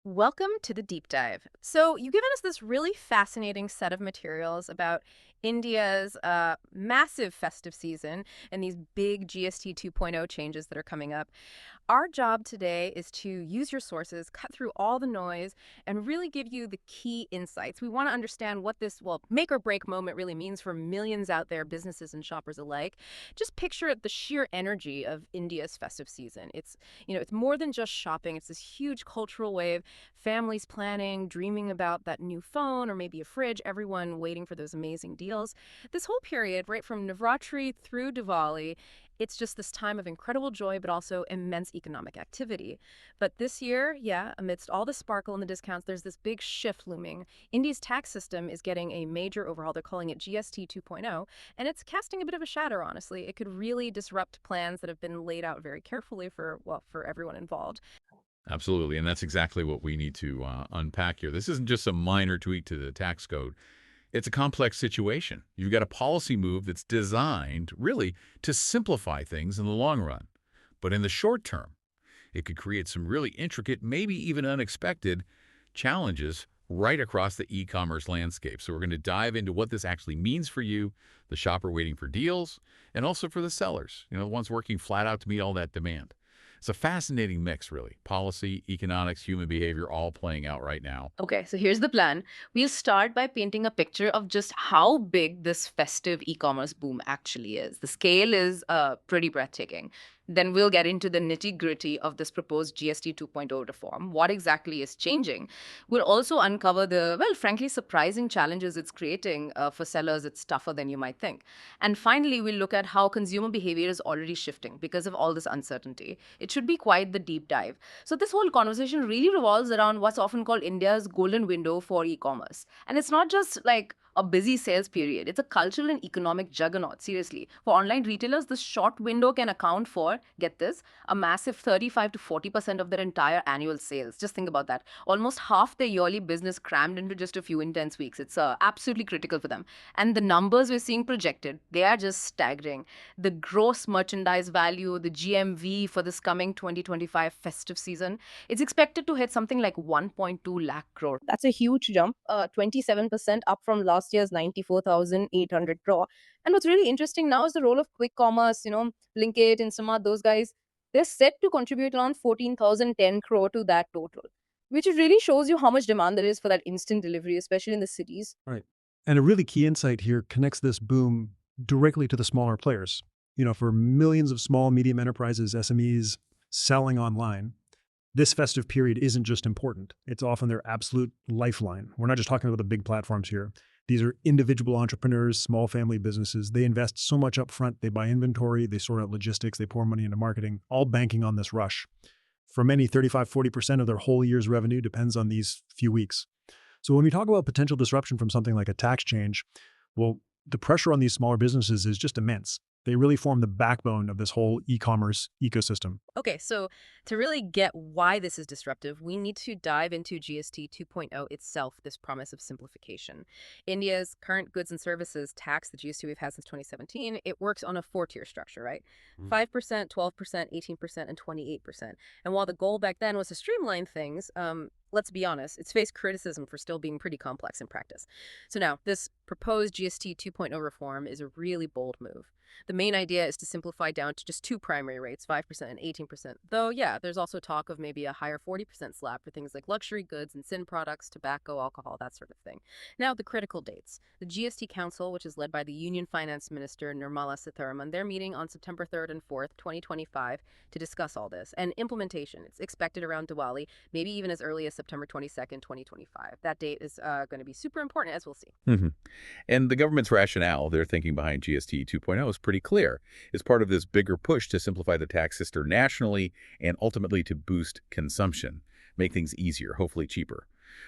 Welcome to the deep dive. So, you've given us this really fascinating set of materials about India's massive festive season and these big GST 2.0 changes that are coming up. Our job today is to use your sources, cut through all the noise, and really give you the key insights. We want to understand what this, well, make or break moment really means for millions out there, businesses and shoppers alike. Just picture the sheer energy of India's festive season. It's more than just shopping. It's this huge cultural wave, families planning, dreaming about that new phone or maybe a fridge, everyone waiting for those amazing deals. This whole period, right from Navratri through Diwali, it's just this time of incredible joy, but also immense economic activity. But this year, yeah, amidst all the sparkle and the discounts, there's this big shift looming. India's tax system is getting a major overhaul. They're calling it GST 2.0, and it's casting a bit of a shadow, honestly. It could really disrupt plans that have been laid out very carefully for everyone involved. Absolutely, and that's exactly what we need to unpack here. This isn't just a minor tweak to the tax code. It's a complex situation. You've got a policy move that's designed, really, to simplify things in the long run. But in the short term, it could create some really intricate, maybe even unexpected challenges right across the e-commerce landscape. So we're going to dive into what this actually means for you, the shopper waiting for deals, and also for the sellers, the ones working flat out to meet all that demand. It's a fascinating mix, really. Policy, economics, human behavior, all playing out right now. Okay, so here's the plan. We'll start by painting a picture of just how big this festive e commerce boom actually is. The scale is pretty breathtaking. Then we'll get into the nitty gritty of this proposed GST 2.0 reform. What exactly is changing? We'll also uncover the, well, frankly, surprising challenges it's creating for sellers. It's tougher than you might think. And finally, we'll look at how consumer behavior is already shifting because of all this uncertainty. It should be quite the deep dive. So, this whole conversation really revolves around what's often called India's golden window for e commerce. And it's not just like a busy sales period, it's a cultural and economic juggernaut, seriously. For online retailers, this short window can account for, get this, a massive 35 to 40% of their entire annual sales. Just think about that. Almost half their yearly business crammed into just a few intense weeks. It's absolutely critical for them. And the numbers we're seeing projected, they are just staggering. The gross merchandise value, the GMV for this coming 2025 festive season, it's expected to hit something like 1.2 lakh crore. That's a huge jump, 27% up from last year's 94,800 crore. And what's really interesting now is the role of quick commerce, Blinkit, Instamart, those guys, they're set to contribute around 14,010 crore to that total, which really shows you how much demand there is for that instant delivery, especially in the cities. Right. And a really key insight here connects this boom directly to the smaller players. For millions of small, medium enterprises, SMEs selling online, this festive period isn't just important. It's often their absolute lifeline. We're not just talking about the big platforms here. These are individual entrepreneurs, small family businesses. They invest so much upfront. They buy inventory, they sort out logistics, they pour money into marketing, all banking on this rush. For many, 35-40% of their whole year's revenue depends on these few weeks. So when we talk about potential disruption from something like a tax change, well, the pressure on these smaller businesses is just immense. They really form the backbone of this whole e-commerce ecosystem. Okay, so to really get why this is disruptive, we need to dive into GST 2.0 itself, this promise of simplification. India's current goods and services tax, the GST we've had since 2017, it works on a four-tier structure, right? 5%, 12%, 18%, and 28%. And while the goal back then was to streamline things, let's be honest, it's faced criticism for still being pretty complex in practice. So now, this proposed GST 2.0 reform is a really bold move. The main idea is to simplify down to just two primary rates, 5% and 18%. Though, yeah, there's also talk of maybe a higher 40% slab for things like luxury goods and sin products, tobacco, alcohol, that sort of thing. Now, the critical dates. The GST Council, which is led by the Union Finance Minister Nirmala Sitharaman, they're meeting on September 3rd and 4th, 2025, to discuss all this. And implementation, it's expected around Diwali, maybe even as early as September 22nd, 2025. That date is going to be super important, as we'll see. hmm And the government's rationale, their thinking behind GST 2.0 is pretty clear. It's part of this bigger push to simplify the tax system nationally and ultimately to boost consumption, make things easier, hopefully cheaper.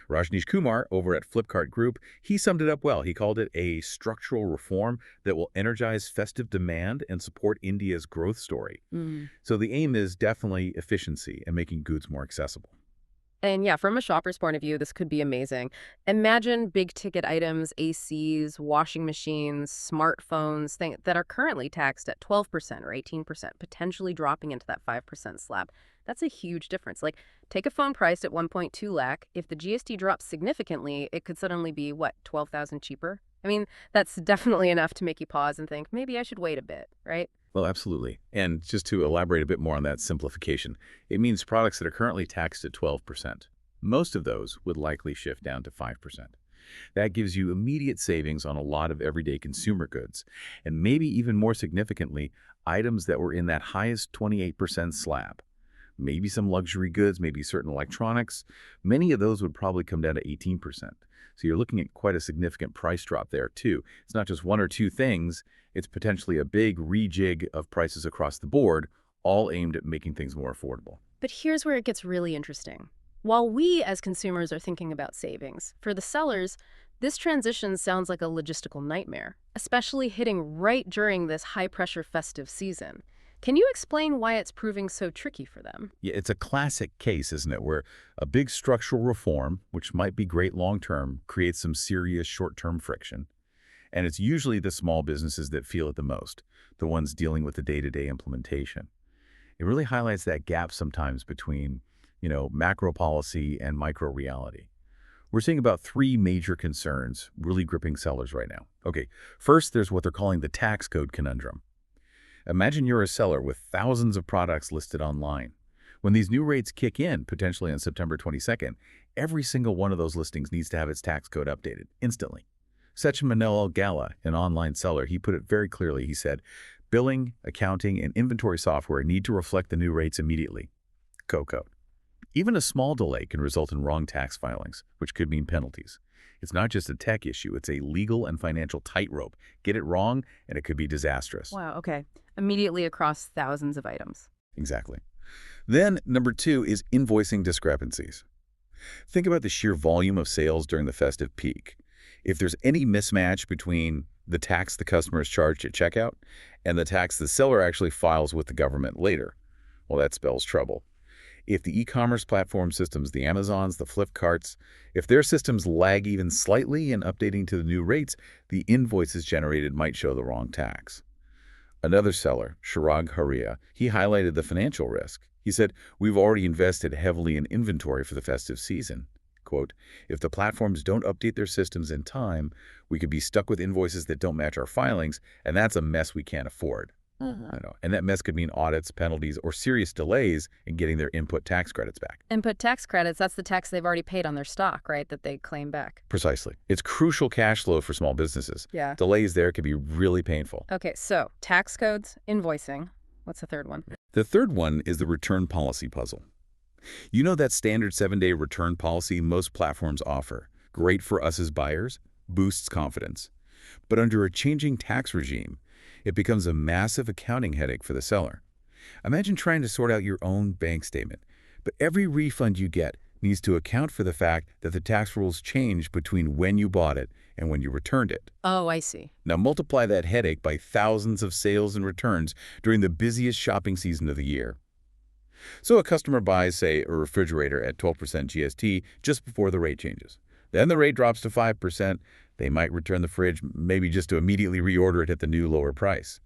Rajneesh Kumar over at Flipkart Group, he summed it up well. He called it a structural reform that will energize festive demand and support India's growth story. So the aim is definitely efficiency and making goods more accessible. And yeah, from a shopper's point of view, this could be amazing. Imagine big ticket items, ACs, washing machines, smartphones, things that are currently taxed at 12% or 18%, potentially dropping into that 5% slab. That's a huge difference. Like, take a phone priced at 1.2 lakh. If the GST drops significantly, it could suddenly be, what, 12,000 cheaper? I mean, that's definitely enough to make you pause and think, maybe I should wait a bit, right? Well, absolutely. And just to elaborate a bit more on that simplification, it means products that are currently taxed at 12%. Most of those would likely shift down to 5%. That gives you immediate savings on a lot of everyday consumer goods, and maybe even more significantly, items that were in that highest 28% slab. Maybe some luxury goods, maybe certain electronics. Many of those would probably come down to 18%. So you're looking at quite a significant price drop there, too. It's not just one or two things, it's potentially a big rejig of prices across the board, all aimed at making things more affordable. But here's where it gets really interesting. While we as consumers are thinking about savings, for the sellers, this transition sounds like a logistical nightmare, especially hitting right during this high-pressure festive season. Can you explain why it's proving so tricky for them? Yeah, it's a classic case, isn't it, where a big structural reform, which might be great long-term, creates some serious short-term friction. And it's usually the small businesses that feel it the most, the ones dealing with the day-to-day implementation. It really highlights that gap sometimes between, macro policy and micro reality. We're seeing about three major concerns really gripping sellers right now. Okay, first, there's what they're calling the tax code conundrum. Imagine you're a seller with thousands of products listed online. When these new rates kick in, potentially on September 22nd, every single one of those listings needs to have its tax code updated instantly. Sechin Manel Gala, an online seller, he put it very clearly. He said, billing, accounting, and inventory software need to reflect the new rates immediately. Code. Even a small delay can result in wrong tax filings, which could mean penalties. It's not just a tech issue, it's a legal and financial tightrope. Get it wrong, and it could be disastrous. Wow, okay. Immediately across thousands of items. Exactly. Then, number two is invoicing discrepancies. Think about the sheer volume of sales during the festive peak. If there's any mismatch between the tax the customer is charged at checkout and the tax the seller actually files with the government later, well, that spells trouble. If the e-commerce platform systems, the Amazons, the Flipkarts, if their systems lag even slightly in updating to the new rates, the invoices generated might show the wrong tax. Another seller, Shirag Haria, he highlighted the financial risk. He said, we've already invested heavily in inventory for the festive season. Quote, if the platforms don't update their systems in time, we could be stuck with invoices that don't match our filings, and that's a mess we can't afford. I know. And that mess could mean audits, penalties, or serious delays in getting their input tax credits back. Input tax credits, that's the tax they've already paid on their stock, right, that they claim back. Precisely. It's crucial cash flow for small businesses. Yeah. Delays there could be really painful. Okay, so tax codes, invoicing. What's the third one? The third one is the return policy puzzle. You know that standard 7-day return policy most platforms offer. Great for us as buyers, boosts confidence. But under a changing tax regime, it becomes a massive accounting headache for the seller. Imagine trying to sort out your own bank statement, but every refund you get needs to account for the fact that the tax rules changed between when you bought it and when you returned it. Oh, I see. Now multiply that headache by thousands of sales and returns during the busiest shopping season of the year. So a customer buys, say, a refrigerator at 12% GST just before the rate changes. Then the rate drops to 5%. They might return the fridge, maybe just to immediately reorder it at the new lower price.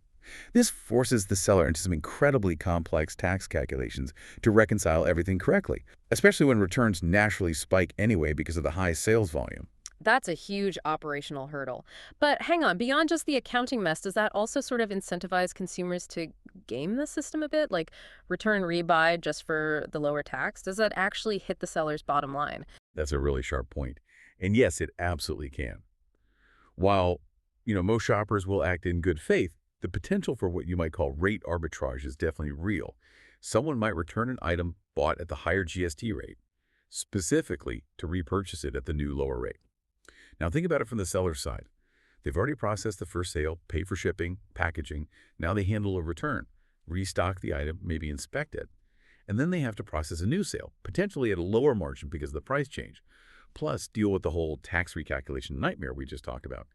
This forces the seller into some incredibly complex tax calculations to reconcile everything correctly, especially when returns naturally spike anyway because of the high sales volume. That's a huge operational hurdle. But hang on, beyond just the accounting mess, does that also sort of incentivize consumers to game the system a bit? Like return rebuy just for the lower tax? Does that actually hit the seller's bottom line? That's a really sharp point. And yes, it absolutely can. While, most shoppers will act in good faith, the potential for what you might call rate arbitrage is definitely real. Someone might return an item bought at the higher GST rate, specifically to repurchase it at the new lower rate. Now think about it from the seller's side. They've already processed the first sale, pay for shipping, packaging. Now they handle a return, restock the item, maybe inspect it. And then they have to process a new sale, potentially at a lower margin because of the price change. Plus, deal with the whole tax recalculation nightmare we just talked about.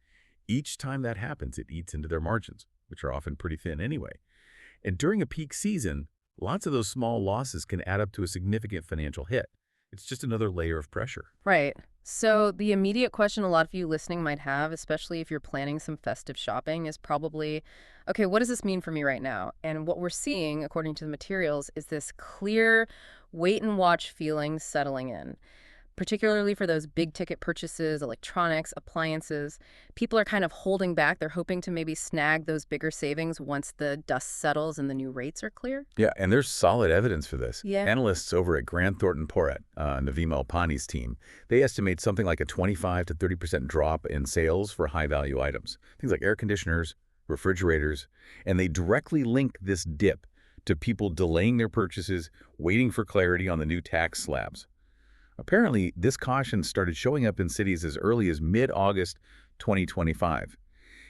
Each time that happens, it eats into their margins, which are often pretty thin anyway. And during a peak season, lots of those small losses can add up to a significant financial hit. It's just another layer of pressure. Right. So, the immediate question a lot of you listening might have, especially if you're planning some festive shopping, is probably, okay, what does this mean for me right now? And what we're seeing, according to the materials, is this clear wait and watch feeling settling in, particularly for those big ticket purchases, electronics, appliances. People are kind of holding back. They're hoping to maybe snag those bigger savings once the dust settles and the new rates are clear. Yeah, and there's solid evidence for this. Yeah. Analysts over at Grant Thornton Porat, Naveem Alpani's team, they estimate something like a 25 to 30% drop in sales for high-value items, things like air conditioners, refrigerators, and they directly link this dip to people delaying their purchases, waiting for clarity on the new tax slabs. Apparently, this caution started showing up in cities as early as mid-August 2025.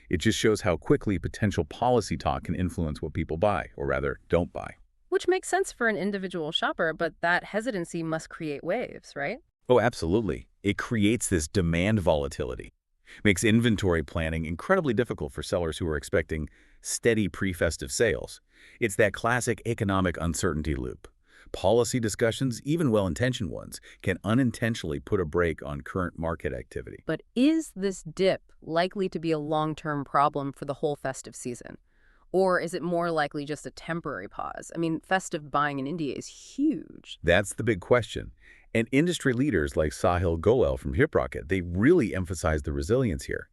It just shows how quickly potential policy talk can influence what people buy, or rather, don't buy. Which makes sense for an individual shopper, but that hesitancy must create waves, right? Oh, absolutely. It creates this demand volatility. Makes inventory planning incredibly difficult for sellers who are expecting steady pre-festive sales. It's that classic economic uncertainty loop. Policy discussions, even well-intentioned ones, can unintentionally put a brake on current market activity. But is this dip likely to be a long-term problem for the whole festive season? Or is it more likely just a temporary pause? I mean, festive buying in India is huge. That's the big question. And industry leaders like Sahil Goel from HipRocket, they really emphasize the resilience here.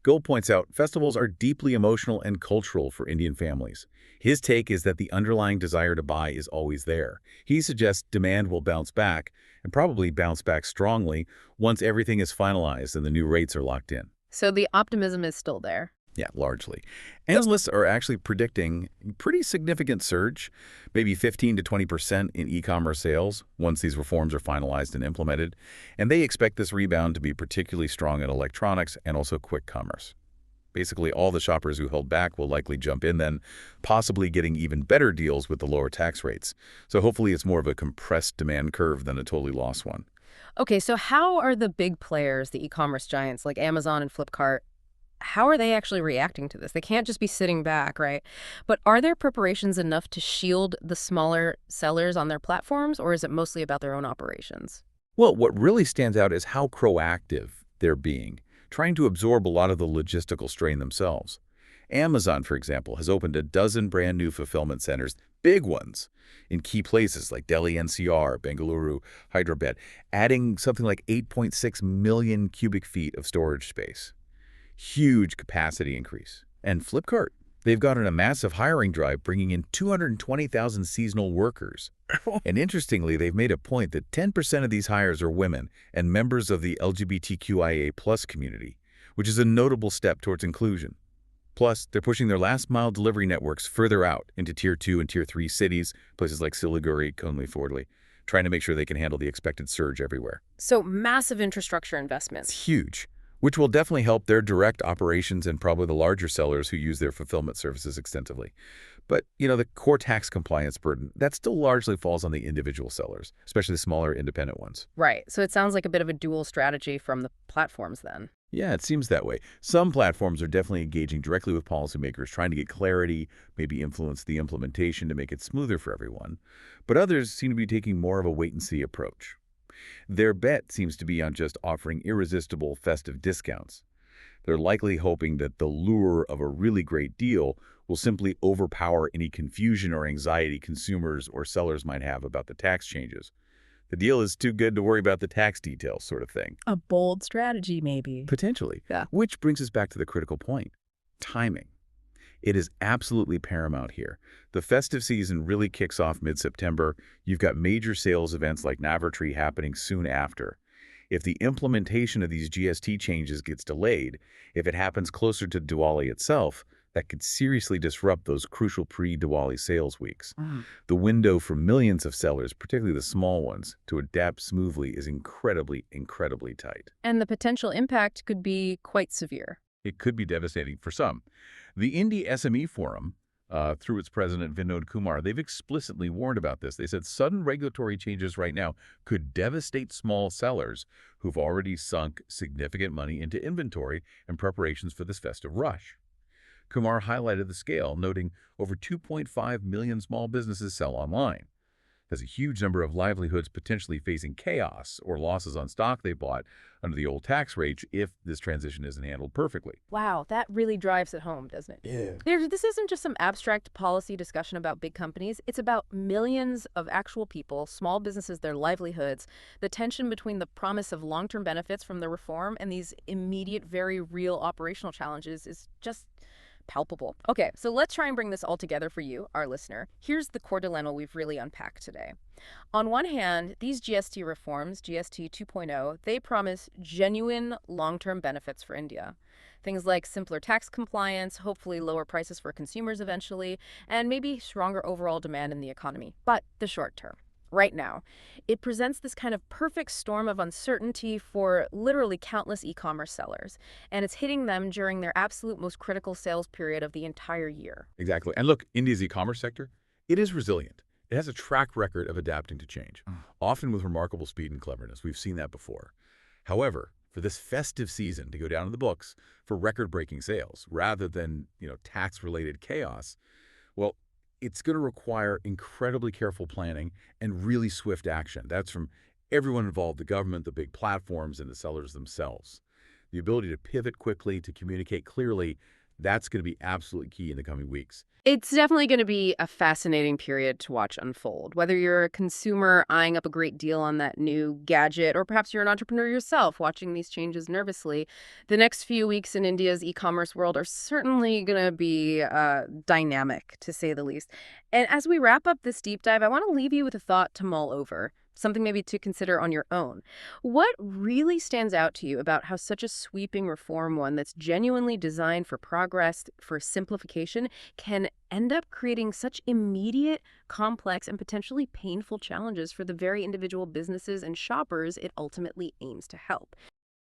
Goel points out festivals are deeply emotional and cultural for Indian families. His take is that the underlying desire to buy is always there. He suggests demand will bounce back, and probably bounce back strongly, once everything is finalized and the new rates are locked in. So the optimism is still there. Yeah, largely. Analysts are actually predicting a pretty significant surge, maybe 15 to 20% in e-commerce sales once these reforms are finalized and implemented, and they expect this rebound to be particularly strong in electronics and also quick commerce. Basically, all the shoppers who held back will likely jump in then, possibly getting even better deals with the lower tax rates. So hopefully it's more of a compressed demand curve than a totally lost one. Okay, so how are the big players, the e-commerce giants like Amazon and Flipkart, how are they actually reacting to this? They can't just be sitting back, right? But are their preparations enough to shield the smaller sellers on their platforms, or is it mostly about their own operations? Well, what really stands out is how proactive they're being, trying to absorb a lot of the logistical strain themselves. Amazon, for example, has opened a dozen brand new fulfillment centers, big ones, in key places like Delhi NCR, Bengaluru, Hyderabad, adding something like 8.6 million cubic feet of storage space. Huge capacity increase. And Flipkart, they've gotten a massive hiring drive bringing in 220,000 seasonal workers. And interestingly, they've made a point that 10% of these hires are women and members of the LGBTQIA+ community, which is a notable step towards inclusion. Plus, they're pushing their last-mile delivery networks further out into Tier 2 and Tier 3 cities, places like Siliguri, Konli, trying to make sure they can handle the expected surge everywhere. So massive infrastructure It's investments. huge, which will definitely help their direct operations and probably the larger sellers who use their fulfillment services extensively. But, the core tax compliance burden, that still largely falls on the individual sellers, especially the smaller independent ones. Right. So it sounds like a bit of a dual strategy from the platforms then. Yeah, it seems that way. Some platforms are definitely engaging directly with policymakers, trying to get clarity, maybe influence the implementation to make it smoother for everyone. But others seem to be taking more of a wait-and-see approach. Their bet seems to be on just offering irresistible festive discounts. They're likely hoping that the lure of a really great deal will simply overpower any confusion or anxiety consumers or sellers might have about the tax changes. The deal is too good to worry about the tax details sort of thing. A bold strategy, maybe. Potentially. Yeah. Which brings us back to the critical point. Timing. It is absolutely paramount here. The festive season really kicks off mid-September. You've got major sales events like Navratri happening soon after. If the implementation of these GST changes gets delayed, if it happens closer to Diwali itself, that could seriously disrupt those crucial pre-Diwali sales weeks. The window for millions of sellers, particularly the small ones, to adapt smoothly is incredibly, incredibly tight. And the potential impact could be quite severe. It could be devastating for some. The Indie SME Forum, through its president Vinod Kumar, they've explicitly warned about this. They said sudden regulatory changes right now could devastate small sellers who've already sunk significant money into inventory and preparations for this festive rush. Kumar highlighted the scale, noting over 2.5 million small businesses sell online. has a huge number of livelihoods potentially facing chaos or losses on stock they bought under the old tax rates if this transition isn't handled perfectly. Wow, that really drives it home, doesn't it? Yeah. This isn't just some abstract policy discussion about big companies. It's about millions of actual people, small businesses, their livelihoods, the tension between the promise of long-term benefits from the reform and these immediate, very real operational challenges is just palpable. Okay, so let's try and bring this all together for you, our listener. Here's the core dilemma we've really unpacked today. On one hand, these GST reforms, GST 2.0, they promise genuine long-term benefits for India. Things like simpler tax compliance, hopefully lower prices for consumers eventually, and maybe stronger overall demand in the economy. But the short term, right now, it presents this kind of perfect storm of uncertainty for literally countless e-commerce sellers, and it's hitting them during their absolute most critical sales period of the entire year. Exactly. And look, India's e-commerce sector, it is resilient. It has a track record of adapting to change, often with remarkable speed and cleverness. We've seen that before. However, for this festive season to go down in the books for record-breaking sales rather than, tax-related chaos, well, it's going to require incredibly careful planning and really swift action. That's from everyone involved, the government, the big platforms, and the sellers themselves. The ability to pivot quickly, to communicate clearly, that's going to be absolutely key in the coming weeks. It's definitely going to be a fascinating period to watch unfold. Whether you're a consumer eyeing up a great deal on that new gadget, or perhaps you're an entrepreneur yourself watching these changes nervously, the next few weeks in India's e-commerce world are certainly going to be dynamic, to say the least. And as we wrap up this deep dive, I want to leave you with a thought to mull over. Something maybe to consider on your own. What really stands out to you about how such a sweeping reform, one that's genuinely designed for progress, for simplification, can end up creating such immediate, complex, and potentially painful challenges for the very individual businesses and shoppers it ultimately aims to help?